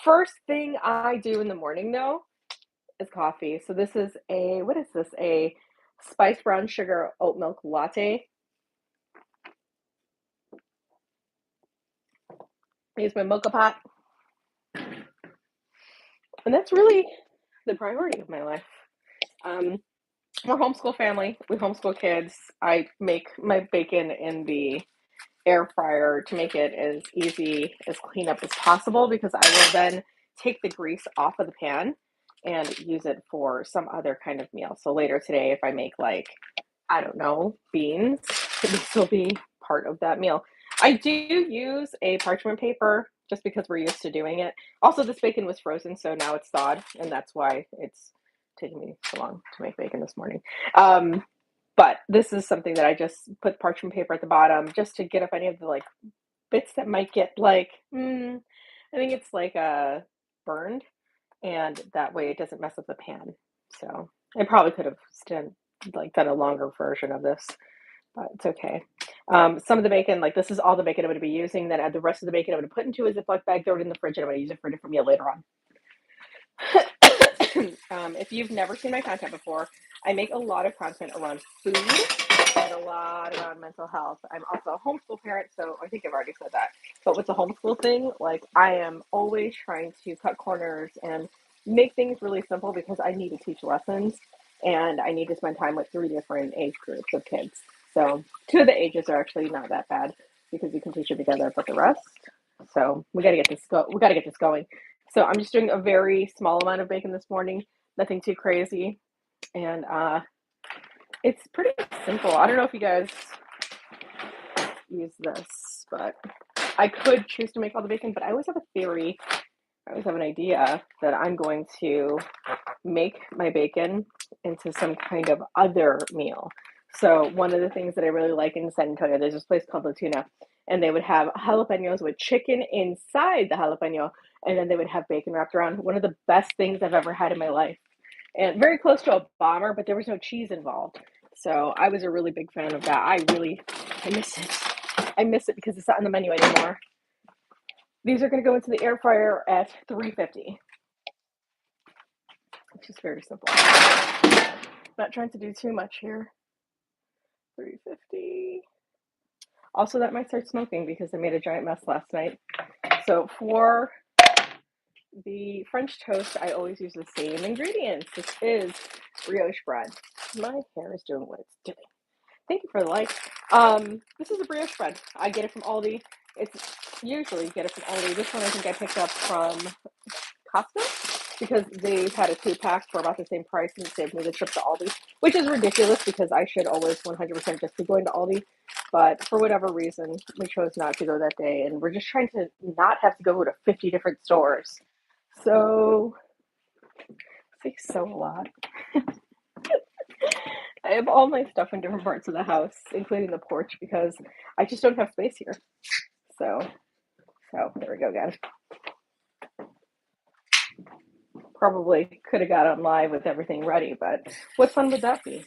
First thing I do in the morning though is coffee. So this is a what is this? A spiced brown sugar oat milk latte. I use my mocha pot, and that's really the priority of my life. Um, we're a homeschool family. We homeschool kids. I make my bacon in the air fryer to make it as easy as cleanup as possible because I will then take the grease off of the pan and use it for some other kind of meal. So later today, if I make like, I don't know, beans, this will be part of that meal. I do use a parchment paper just because we're used to doing it. Also, this bacon was frozen, so now it's thawed, and that's why it's taking me so long to make bacon this morning. Um, but this is something that I just put parchment paper at the bottom just to get up any of the like bits that might get like, I think it's like burned, and that way it doesn't mess up the pan. So I probably could have done a longer version of this, but it's okay. Some of the bacon, like this is all the bacon I'm going to be using. Then add the rest of the bacon I'm going to put into a Ziploc bag, throw it in the fridge, and I'm going to use it for a different meal later on. If you've never seen my content before, I make a lot of content around food and a lot around mental health. I'm also a homeschool parent, so I think I've already said that. But with the homeschool thing, like I am always trying to cut corners and make things really simple because I need to teach lessons and I need to spend time with 3 different age groups of kids. So 2 of the ages are actually not that bad because you can teach it together, but the rest. So we got to get this go. We got to get this going. So I'm just doing a very small amount of bacon this morning, nothing too crazy, and it's pretty simple. I don't know if you guys use this, but I could choose to make all the bacon, but I always have a theory. I always have an idea that I'm going to make my bacon into some kind of other meal. So one of the things that I really like in San Antonio, there's this place called La Tuna, and they would have jalapenos with chicken inside the jalapeno, and then they would have bacon wrapped around. One of the best things I've ever had in my life. And very close to a bomber, but there was no cheese involved. So I was a really big fan of that. I miss it. I miss it because it's not on the menu anymore. These are going to go into the air fryer at 350, which is very simple. Not trying to do too much here. 350. Also, that might start smoking because I made a giant mess last night. So for the French toast, I always use the same ingredients. This is brioche bread. My hair is doing what it's doing. Thank you for the like. This is a brioche bread. I get it from Aldi. It's usually get it from Aldi. This one I think I picked up from Costco because they've had a 2-pack for about the same price and saved me the trip to Aldi, which is ridiculous because I should always 100% just be going to Aldi. But for whatever reason, we chose not to go that day, and we're just trying to not have to go to 50 different stores. So, they sell a lot. I have all my stuff in different parts of the house, including the porch, because I just don't have space here. So there we go again. Probably could have got on live with everything ready, but what fun would that be?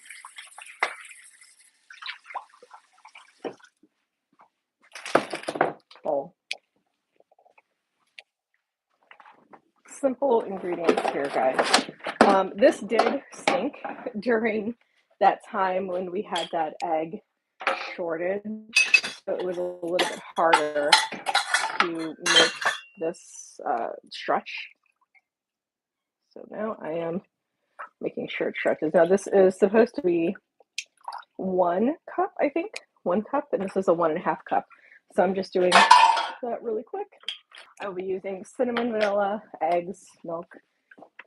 Oh, simple ingredients here, guys. This did stink during that time when we had that egg shortage, so it was a little bit harder to make this stretch. So now I am making sure it stretches. Now this is supposed to be 1 cup, I think. 1 cup, and this is a 1.5 cup. So I'm just doing that really quick. I will be using cinnamon, vanilla, eggs, milk,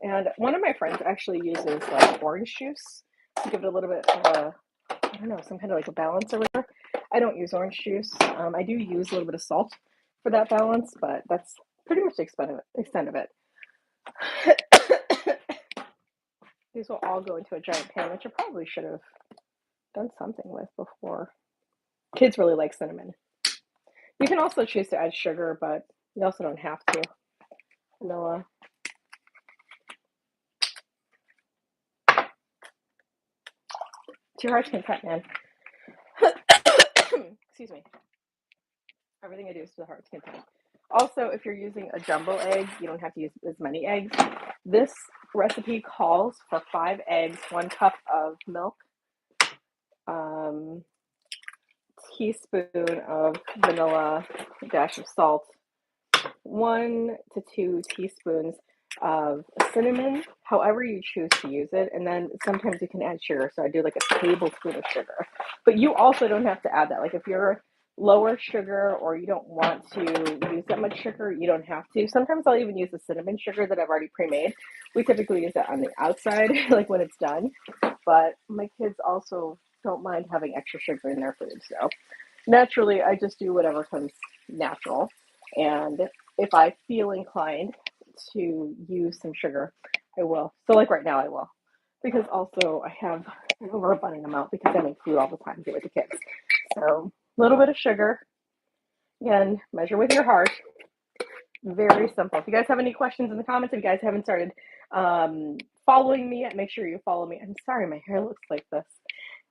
and one of my friends actually uses like orange juice to give it a little bit of a, I don't know, some kind of like a balance or whatever. I don't use orange juice. I do use a little bit of salt for that balance, but that's pretty much the extent of it. These will all go into a giant pan, which I probably should have done something with before. Kids really like cinnamon. You can also choose to add sugar, but you also don't have to. Vanilla. To your heart's content, man. Excuse me. Everything I do is to the heart's content. also, if you're using a jumbo egg, you don't have to use as many eggs. This recipe calls for 5 eggs, 1 cup of milk, um, teaspoon of vanilla, a dash of salt, 1 to 2 teaspoons of cinnamon, however you choose to use it. And then sometimes you can add sugar. So I do like a tablespoon of sugar. But you also don't have to add that. Like if you're lower sugar or you don't want to use that much sugar, you don't have to. Sometimes I'll even use the cinnamon sugar that I've already pre-made. We typically use that on the outside, like when it's done. But my kids also don't mind having extra sugar in their food. So naturally, I just do whatever comes natural. And if I feel inclined to use some sugar, I will. So, like right now, I will. Because also, I have an overabundant amount because I make food all the time here with the kids. So, a little bit of sugar. Again, measure with your heart. Very simple. If you guys have any questions in the comments, if you guys haven't started following me yet, make sure you follow me. I'm sorry, my hair looks like this.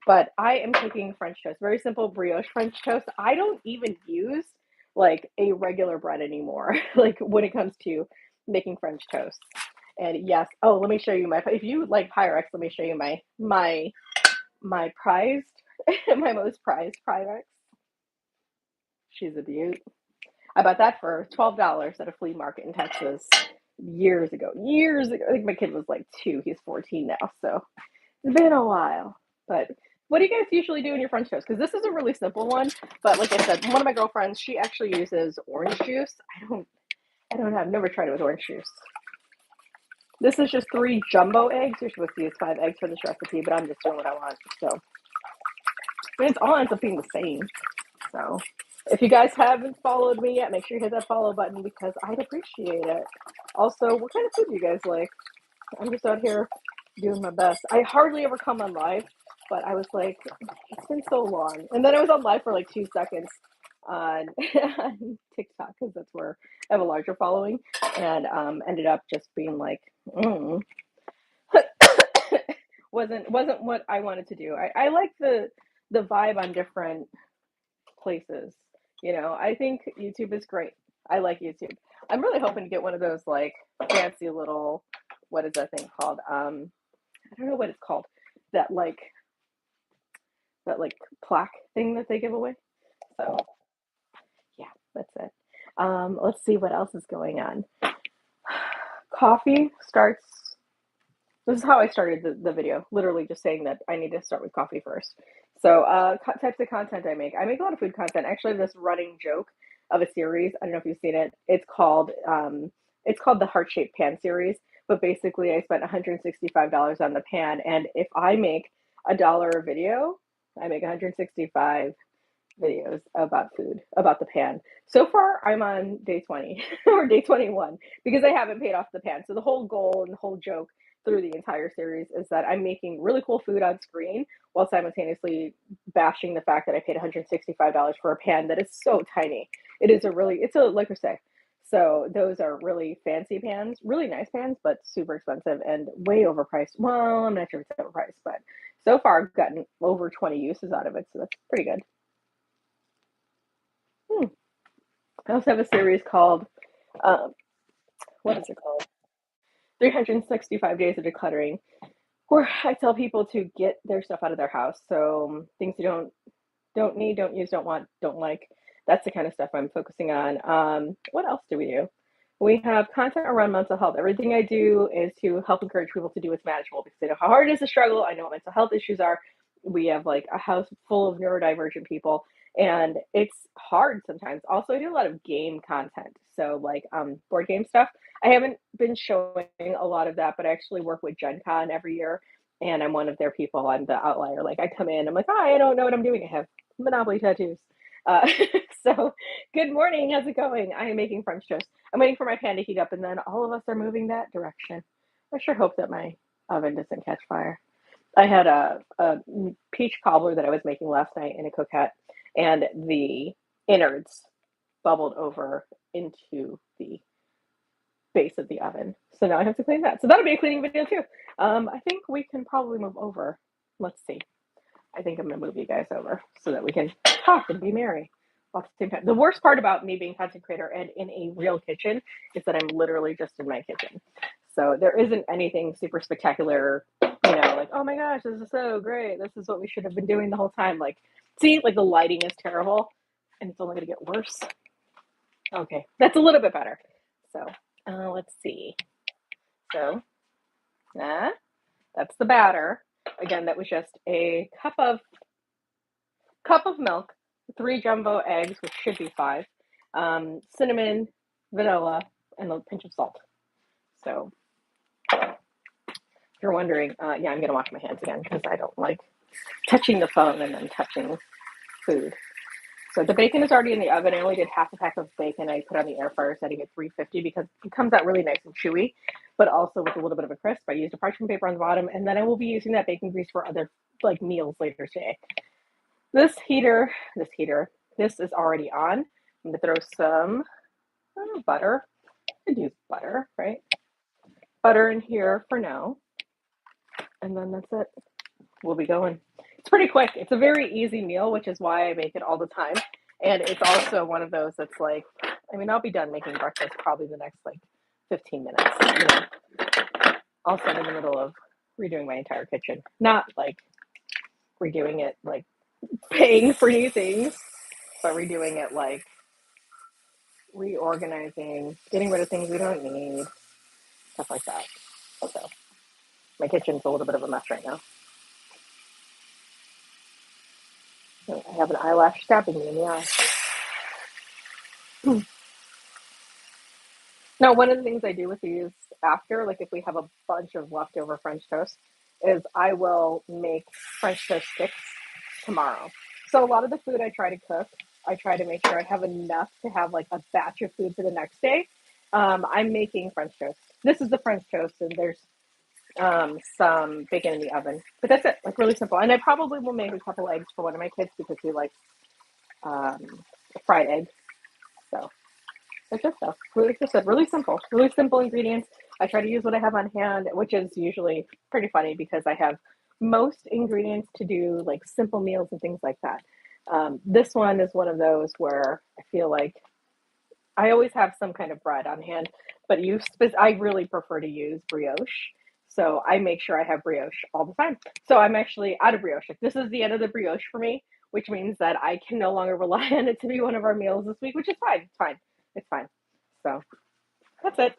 But I am cooking French toast, very simple brioche French toast. I don't even use like a regular bread anymore, like when it comes to making French toast. And yes, oh, let me show you my, if you like Pyrex, let me show you my prized, my most prized Pyrex. She's a beaut. I bought that for $12 at a flea market in Texas years ago. Years ago. I think my kid was like 2. He's 14 now, so it's been a while. But what do you guys usually do in your French toast? Because this is a really simple one. But like I said, one of my girlfriends, she actually uses orange juice. I don't know. I've never tried it with orange juice. This is just 3 jumbo eggs. You're supposed to use 5 eggs for this recipe, but I'm just doing what I want. So it's all ends up being the same. So if you guys haven't followed me yet, make sure you hit that follow button because I'd appreciate it. Also, what kind of food do you guys like? I'm just out here doing my best. I hardly ever come on live, but I was like, it's been so long. And then I was on live for like 2 seconds on, on TikTok because that's where I have a larger following, and ended up just being like, wasn't what I wanted to do. I like the vibe on different places. You know, I think YouTube is great. I like YouTube. I'm really hoping to get one of those like fancy little, what is that thing called? I don't know what it's called. That like plaque thing that they give away. So yeah, that's it. Let's see what else is going on. Coffee starts. This is how I started the video. Literally just saying that I need to start with coffee first. So types of content I make. I make a lot of food content. Actually, this running joke of a series. I don't know if you've seen it. It's called the Heart Shaped Pan series. But basically, I spent $165 on the pan, and if I make $1 a video, I make 165 videos about food, about the pan. So far, I'm on day 20 or day 21 because I haven't paid off the pan. So the whole goal and the whole joke through the entire series is that I'm making really cool food on screen while simultaneously bashing the fact that I paid $165 for a pan that is so tiny. It's a, like I say, so those are really fancy pans, really nice pans, but super expensive and way overpriced. Well, I'm not sure if it's overpriced, but so far I've gotten over 20 uses out of it, so that's pretty good. I also have a series called, um, what is it called? 365 Days of Decluttering, where I tell people to get their stuff out of their house. So things you don't need, don't use, don't want, don't like. That's the kind of stuff I'm focusing on. What else do we do? We have content around mental health. Everything I do is to help encourage people to do what's manageable because I know how hard it is to struggle. I know what mental health issues are. We have like a house full of neurodivergent people, and it's hard sometimes. Also, I do a lot of game content, so like board game stuff. I haven't been showing a lot of that, but I actually work with Gen Con every year, and I'm one of their people. I'm the outlier. Like I come in, I'm like, hi, I don't know what I'm doing. I have Monopoly tattoos. Uh, so, good morning. How's it going? I am making French toast. I'm waiting for my pan to heat up, and then all of us are moving that direction. I sure hope that my oven doesn't catch fire. I had a peach cobbler that I was making last night in a coquette, and the innards bubbled over into the base of the oven. So now I have to clean that. So that'll be a cleaning video too. I think we can probably move over. Let's see. I think I'm going to move you guys over so that we can talk and be merry. at the same time. The worst part about me being content creator and in a real kitchen is that I'm literally just in my kitchen. So there isn't anything super spectacular, like, oh my gosh, this is so great. This is what we should have been doing the whole time. Like, see, like the lighting is terrible and it's only going to get worse. Okay, that's a little bit better. So let's see. So that's the batter. Again, that was just a cup of milk, 3 jumbo eggs, which should be 5, cinnamon, vanilla, and a pinch of salt. So if you're wondering, yeah, I'm gonna wash my hands again because I don't like touching the phone and then touching food. So the bacon is already in the oven. I only did half a pack of bacon. I put on the air fryer setting at 350 because it comes out really nice and chewy, but also with a little bit of a crisp. I used a parchment paper on the bottom, and then I will be using that bacon grease for other like meals later today. This is already on. I'm gonna throw some butter. I could use butter, right? Butter in here for now, and then that's it. We'll be going. It's pretty quick. It's a very easy meal, which is why I make it all the time. And it's also one of those that's like, I mean, I'll be done making breakfast probably the next like 15 minutes. Also in the middle of redoing my entire kitchen. Not like redoing it like paying for new things, but redoing it like reorganizing, getting rid of things we don't need, stuff like that. So my kitchen's a little bit of a mess right now. I have an eyelash stabbing me in the eye. Now, one of the things I do with these after, like if we have a bunch of leftover French toast, is I will make French toast sticks tomorrow. So a lot of the food I try to cook, I try to make sure I have enough to have like a batch of food for the next day. I'm making French toast. This is the French toast, and there's some bacon in the oven. But that's it, like really simple. And I probably will make a couple eggs for one of my kids because he likes fried eggs. So it's just stuff. Really simple ingredients. I try to use what I have on hand, which is usually pretty funny because I have most ingredients to do like simple meals and things like that. This one is one of those where I feel like I always have some kind of bread on hand, but I really prefer to use brioche. So I make sure I have brioche all the time. So I'm actually out of brioche. This is the end of the brioche for me, which means that I can no longer rely on it to be one of our meals this week, which is fine. It's fine. It's fine. So that's it.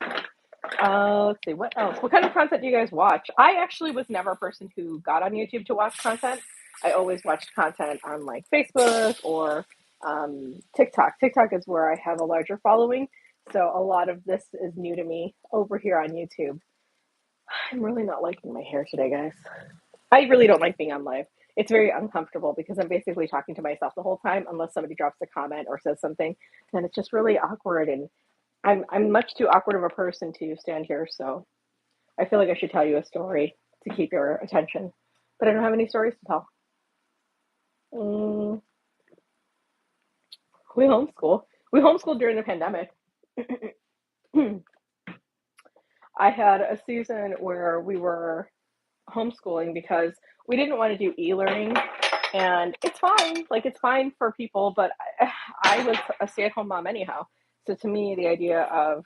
Let's see, what else? What kind of content do you guys watch? I actually was never a person who got on YouTube to watch content. I always watched content on like Facebook or TikTok. TikTok is where I have a larger following. So a lot of this is new to me over here on YouTube. I'm really not liking my hair today, guys. I really don't like being on live. It's very uncomfortable because I'm basically talking to myself the whole time unless somebody drops a comment or says something. And it's just really awkward, and I'm much too awkward of a person to stand here, so I feel like I should tell you a story to keep your attention. But I don't have any stories to tell. Mm, we homeschool. We homeschooled during the pandemic. I had a season where we were homeschooling because we didn't want to do e-learning, and it's fine. Like it's fine for people, but I was a stay-at-home mom anyhow. So to me, the idea of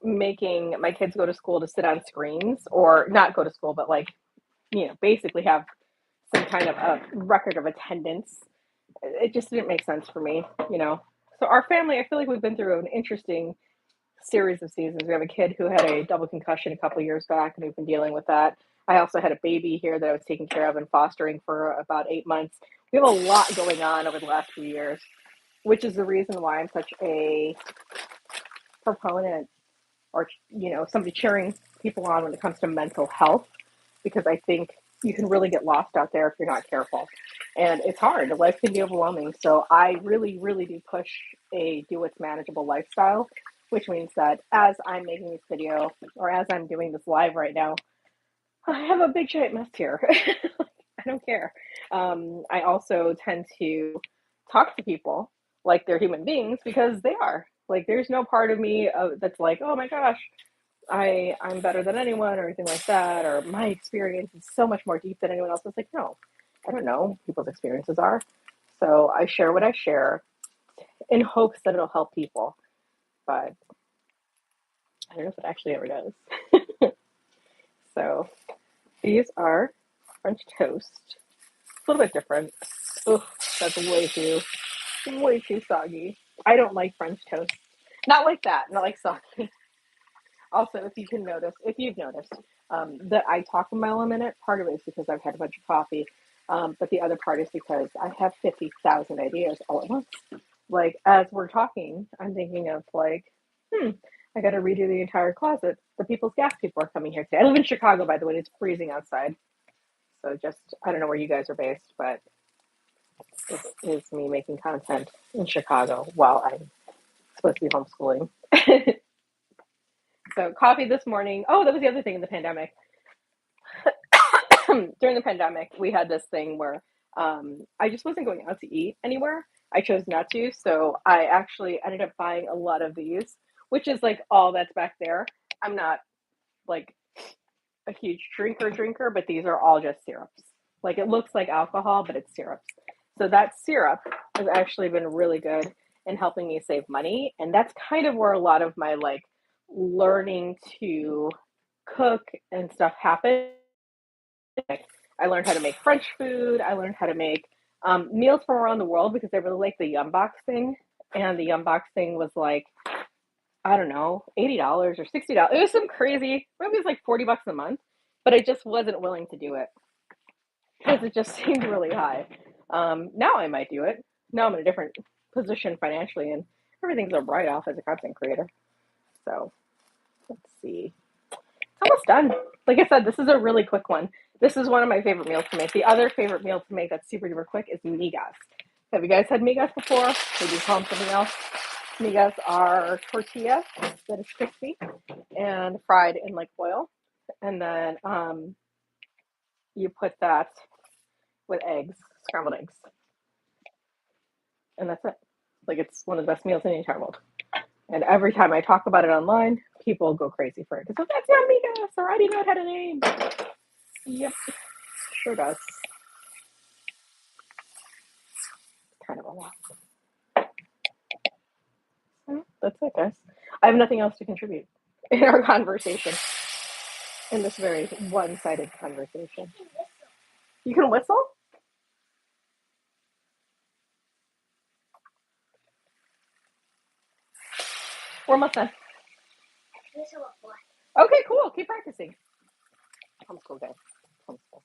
making my kids go to school to sit on screens, or not go to school, but like, basically have some kind of a record of attendance, it just didn't make sense for me. So our family, I feel like we've been through an interesting series of seasons. We have a kid who had a double concussion a couple years back, and we've been dealing with that. I also had a baby here that I was taking care of and fostering for about 8 months. We have a lot going on over the last few years, which is the reason why I'm such a proponent, or somebody cheering people on when it comes to mental health, because I think you can really get lost out there if you're not careful, and it's hard. Life can be overwhelming. So I really, really do push a do what's manageable lifestyle, which means that as I'm making this video or as I'm doing this live right now, I have a big giant mess here. I don't care. I also tend to talk to people like they're human beings, because they are. Like, there's no part of me that's like, oh my gosh, I'm better than anyone or anything like that, or my experience is so much more deep than anyone else. It's like, no, I don't know people's experiences are. So I share what I share in hopes that it'll help people. But I don't know if it actually ever does. So these are French toast. A little bit different. Ugh, that's way too soggy. I don't like French toast. Not like that. Not like soggy. Also, if you've noticed, that I talk a mile a minute, part of it is because I've had a bunch of coffee. But the other part is because I have 50,000 ideas all at once. Like, as we're talking, I'm thinking of like, I got to redo the entire closet. The people's gas people are coming here today. I live in Chicago, by the way. It's freezing outside. So I don't know where you guys are based, but this is me making content in Chicago while I'm supposed to be homeschooling. So coffee this morning. Oh, that was the other thing in the pandemic. During the pandemic, we had this thing where I just wasn't going out to eat anywhere. I chose not to. So I actually ended up buying a lot of these, which is like all that's back there. I'm not like a huge drinker, but these are all just syrups. Like it looks like alcohol, but it's syrups. So that syrup has actually been really good in helping me save money. And that's kind of where a lot of my like learning to cook and stuff happened. I learned how to make French food. I learned how to make meals from around the world because I really like the Yum Box thing. And the Yum Box thing was like, I don't know, $80 or $60. It was some crazy, maybe it was like $40 a month, but I just wasn't willing to do it because it just seemed really high. Now I might do it. Now I'm in a different position financially and everything's a write off as a content creator. So let's see. It's almost done. Like I said, this is a really quick one. This is one of my favorite meals to make. The other favorite meal to make that's super duper quick is migas. Have you guys had migas before? Maybe you call them something else. Migas are tortilla that is crispy and fried in like oil, and then you put that with eggs, scrambled eggs, and that's it. Like it's one of the best meals in the entire world. And every time I talk about it online, people go crazy for it. Because that's not migas, or I didn't know it had a name. Yep, sure does. Kind of a lot. That's it, guys. I have nothing else to contribute in our conversation, in this very one-sided conversation. You can whistle? We're almost done. Okay, cool. Keep practicing. Homeschool day. Homeschool.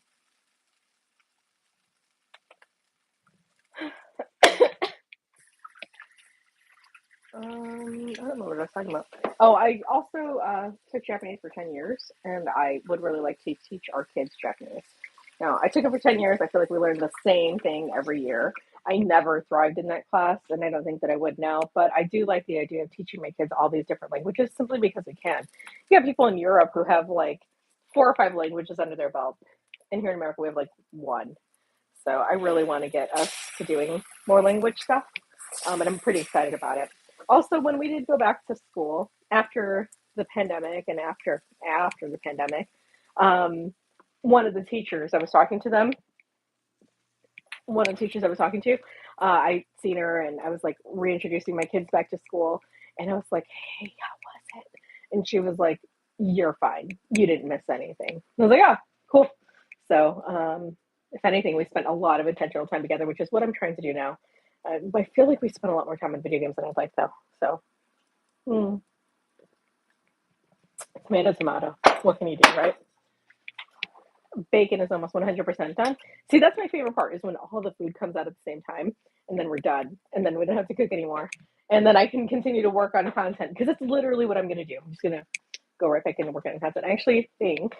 I don't know what I was talking about. Oh, I also took Japanese for 10 years, and I would really like to teach our kids Japanese. Now, I took it for 10 years. I feel like we learned the same thing every year. I never thrived in that class, and I don't think that I would now, but I do like the idea of teaching my kids all these different languages simply because we can. You have people in Europe who have like 4 or 5 languages under their belt, and here in America, we have like one. So I really want to get us to doing more language stuff, and I'm pretty excited about it. Also, when we did go back to school after the pandemic and after the pandemic, um, one of the teachers I was talking to them, one of the teachers I was talking to, I seen her and I was like reintroducing my kids back to school, and I was like, "Hey, how was it?" And she was like, "You're fine. You didn't miss anything." I was like, "Oh, cool." So, if anything, we spent a lot of intentional time together, which is what I'm trying to do now. I feel like we spend a lot more time on video games than I'd like, though. So, mm, tomato, tomato. What can you do, right? Bacon is almost 100% done. See, that's my favorite part is when all the food comes out at the same time, and then we're done, and then we don't have to cook anymore, and then I can continue to work on content because that's literally what I'm going to do. I'm just going to go right back in and work on content. I actually think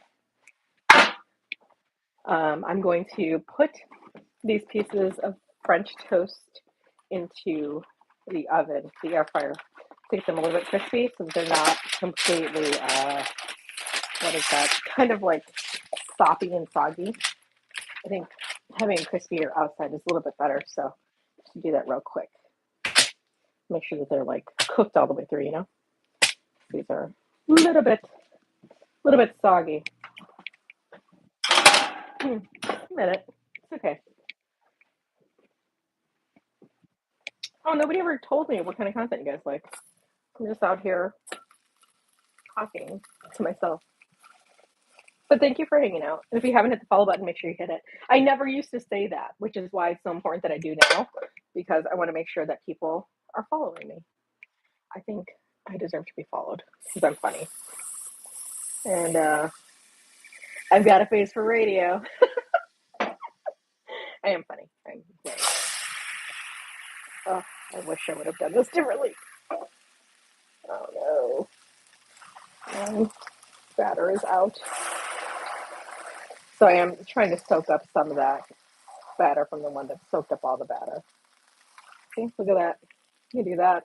I'm going to put these pieces of French toast into the oven, the air fryer, to get them a little bit crispy so that they're not completely, what is that, kind of like soppy and soggy. I think having a crispier outside is a little bit better, so to do that real quick. Make sure that they're like cooked all the way through, you know? These are a little bit soggy. A minute. It's okay. Oh, nobody ever told me what kind of content you guys like. I'm just out here talking to myself. But thank you for hanging out. And if you haven't hit the follow button, make sure you hit it. I never used to say that, which is why it's so important that I do now, because I want to make sure that people are following me. I think I deserve to be followed because I'm funny. And I've got a face for radio. I am funny. I'm great. Oh, I wish I would have done this differently. Oh no. My batter is out. So I am trying to soak up some of that batter from the one that soaked up all the batter. See, look at that. You do that.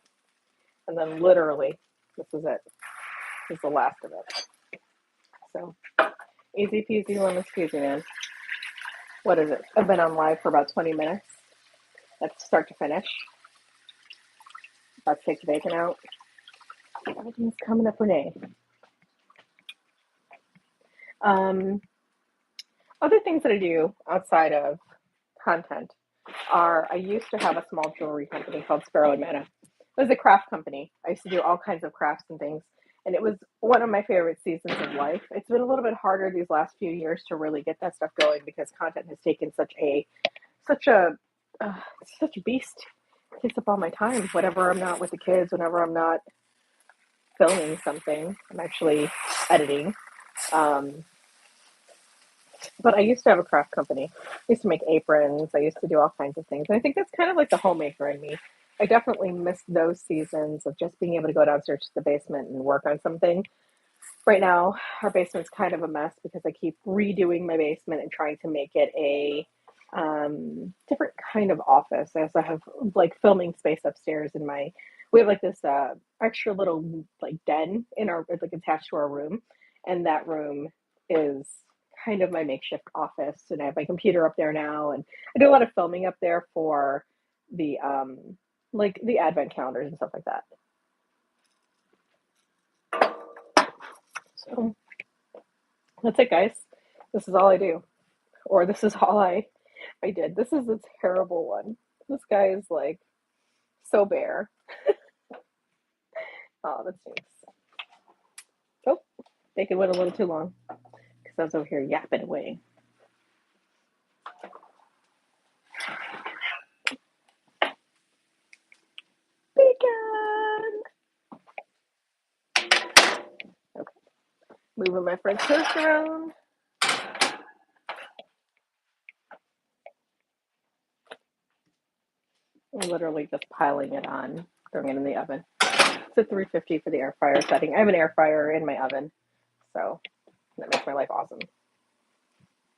And then literally, this is it. This is the last of it. So easy peasy lemon squeezy, man. What is it? I've been on live for about 20 minutes. That's start to finish. About to take the bacon out. Everything's coming up, Renee. Other things that I do outside of content are I used to have a small jewelry company called Sparrow and Manna. It was a craft company. I used to do all kinds of crafts and things, and it was one of my favorite seasons of life. It's been a little bit harder these last few years to really get that stuff going because content has taken such a such a beast. It takes up all my time. Whenever I'm not with the kids, whenever I'm not filming something, I'm actually editing. Um, But I used to have a craft company. I used to make aprons. I used to do all kinds of things. And I think that's kind of like the homemaker in me. I definitely miss those seasons of just being able to go downstairs to the basement and work on something. Right now, our basement's kind of a mess because I keep redoing my basement and trying to make it a different kind of office. I also have like filming space upstairs in my. We have like this extra little like den in our like attached to our room, and that room is kind of my makeshift office. And I have my computer up there now, and I do a lot of filming up there for the like the advent calendars and stuff like that. So that's it, guys. This is all I do, or this is all I did. This is a terrible one. This guy is like so bare. Oh, that stinks. Oh, they could wait a little too long because I was over here yapping away. Bacon. Okay, moving my French toast around. I'm literally just piling it on, throwing it in the oven. It's a 350 for the air fryer setting. I have an air fryer in my oven, so that makes my life awesome.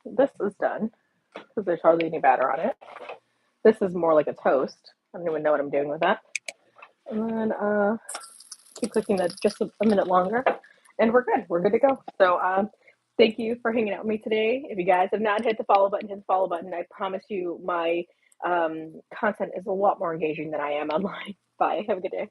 This is done because there's hardly any batter on it. This is more like a toast. I don't even know what I'm doing with that. And then keep cooking that just a minute longer, and we're good. We're good to go. So thank you for hanging out with me today. If you guys have not hit the follow button, hit the follow button. I promise you my content is a lot more engaging than I am online. Bye. Have a good day.